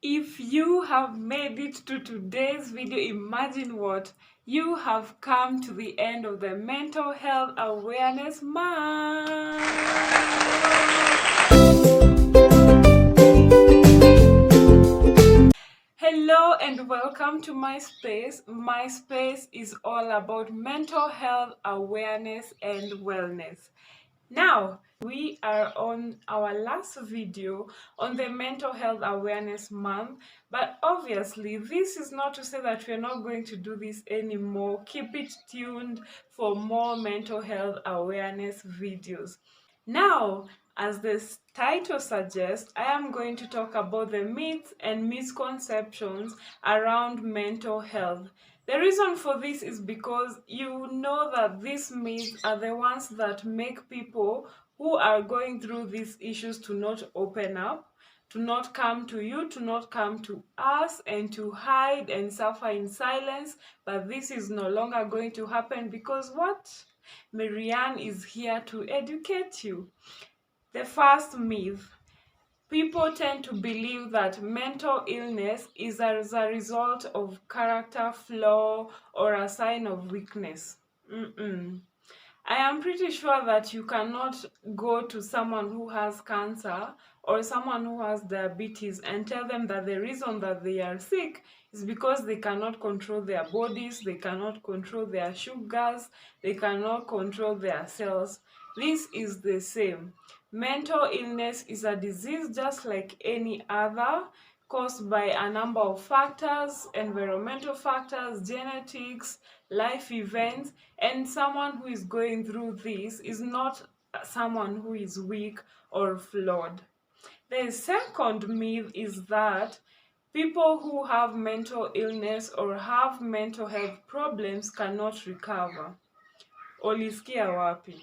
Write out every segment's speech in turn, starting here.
If you have made it to today's video, imagine what you have come to the end of the Mental Health Awareness Month. Hello and welcome to my space. My space is all about mental health awareness and wellness. Now, we are on our last video on the Mental Health Awareness Month, but obviously this is not to say that we're not going to do this anymore. Keep it tuned for more mental health awareness videos. Now, as the title suggests, I am going to talk about the myths and misconceptions around mental health. The reason for this is because you know that these myths are the ones that make people who are going through these issues to not open up, to not come to you, to not come to us, and to hide and suffer in silence. But this is no longer going to happen because what? Maryanne is here to educate you. The first myth: people tend to believe that mental illness is as a result of character flaw or a sign of weakness. I am pretty sure that you cannot go to someone who has cancer or someone who has diabetes and tell them that the reason that they are sick is because they cannot control their bodies, they cannot control their sugars, they cannot control their cells. This is the same. Mental illness is a disease just like any other, caused by a number of factors: environmental factors, genetics, life events, and someone who is going through this is not someone who is weak or flawed. The second myth is that people who have mental illness or have mental health problems cannot recover. Ulisikia wapi?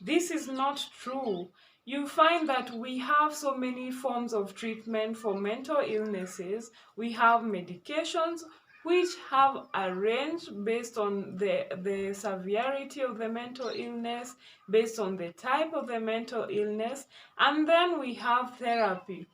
This is not true. You find that we have so many forms of treatment for mental illnesses. We have medications which have a range based on the severity of the mental illness, based on the type of the mental illness, and then we have therapy.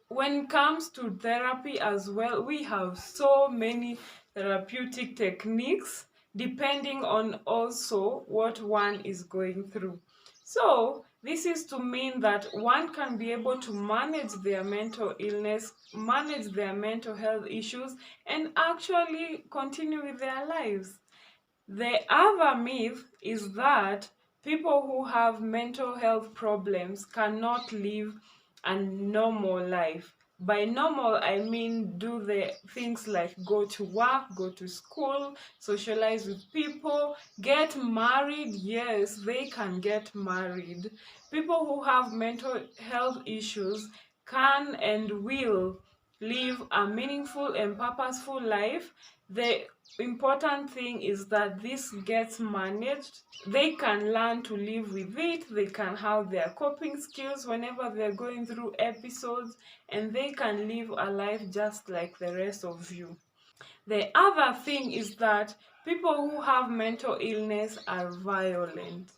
When it comes to therapy as well, we have so many therapeutic techniques depending on also what one is going through. So this is to mean that one can be able to manage their mental illness, manage their mental health issues, and actually continue with their lives. The other myth is that people who have mental health problems cannot live a normal life. By normal, I mean do the things like go to work, go to school, socialize with people, get married. Yes, they can get married. People who have mental health issues can and will live a meaningful and purposeful life. The important thing is that this gets managed. They can learn to live with it, they can have their coping skills whenever they're going through episodes, and they can live a life just like the rest of you. The other thing is that people who have mental illness are violent.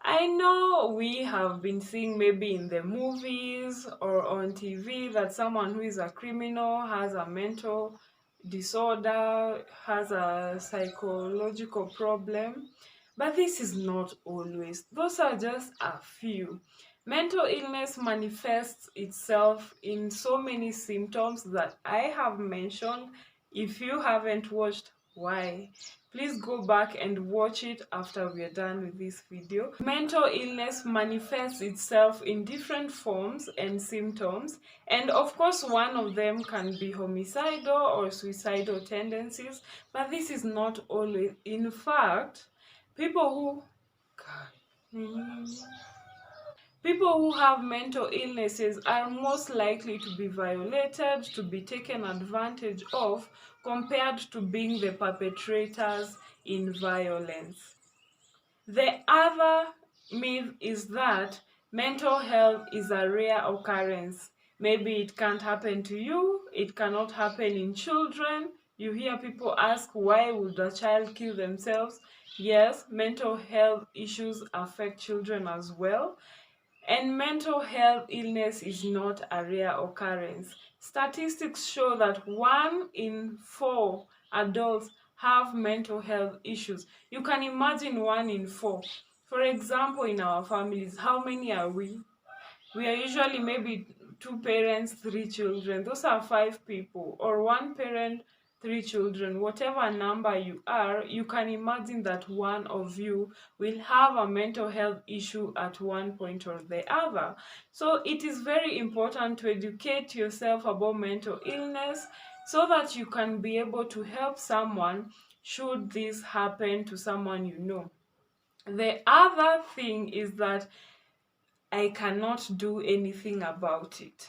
I know we have been seeing maybe in the movies or on TV that someone who is a criminal has a mental disorder, has a psychological problem, but this is not always. Those are just a few. Mental illness manifests itself in so many symptoms that I have mentioned. If you haven't watched, why? Please go back and watch it after we are done with this video. Mental illness manifests itself in different forms and symptoms, and of course one of them can be homicidal or suicidal tendencies, but this is not always. In fact, people who have mental illnesses are most likely to be violated, to be taken advantage of, compared to being the perpetrators in violence. The other myth is that mental health is a rare occurrence. Maybe it can't happen to you, it cannot happen in children. You hear people ask, why would a child kill themselves? Yes, mental health issues affect children as well. And mental health illness is not a rare occurrence. Statistics show that 1 in 4 adults have mental health issues. You can imagine 1 in 4. For example, in our families, how many are we? We are usually maybe 2 parents, 3 children. Those are 5 people. Or 1 parent, 3 children. Whatever number you are, you can imagine that one of you will have a mental health issue at one point or the other. So it is very important to educate yourself about mental illness so that you can be able to help someone should this happen to someone you know. The other thing is that I cannot do anything about it.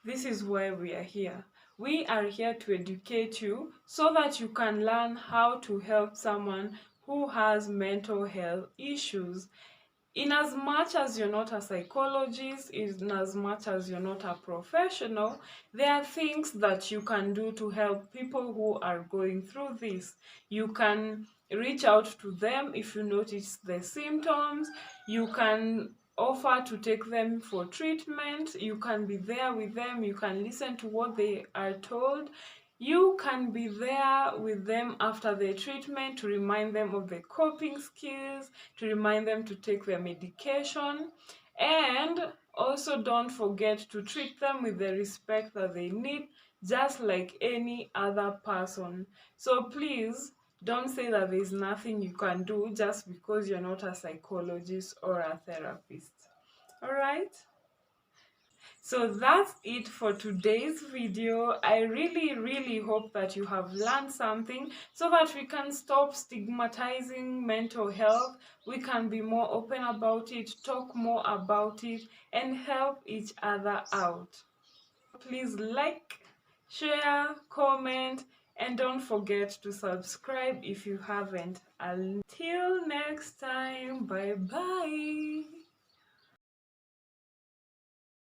This is why we are here. We are here to educate you so that you can learn how to help someone who has mental health issues. In as much as you're not a psychologist, in as much as you're not a professional, there are things that you can do to help people who are going through this. You can reach out to them if you notice the symptoms. You can offer to take them for treatment. You can be there with them. You can listen to what they are told. You can be there with them after the treatment to remind them of the coping skills, to remind them to take their medication, and also don't forget to treat them with the respect that they need, just like any other person. So please don't say that there's nothing you can do just because you're not a psychologist or a therapist. All right? So that's it for today's video. I really hope that you have learned something so that we can stop stigmatizing mental health. We can be more open about it, talk more about it, and help each other out. Please like, share, comment, and don't forget to subscribe if you haven't. Until next time, bye bye.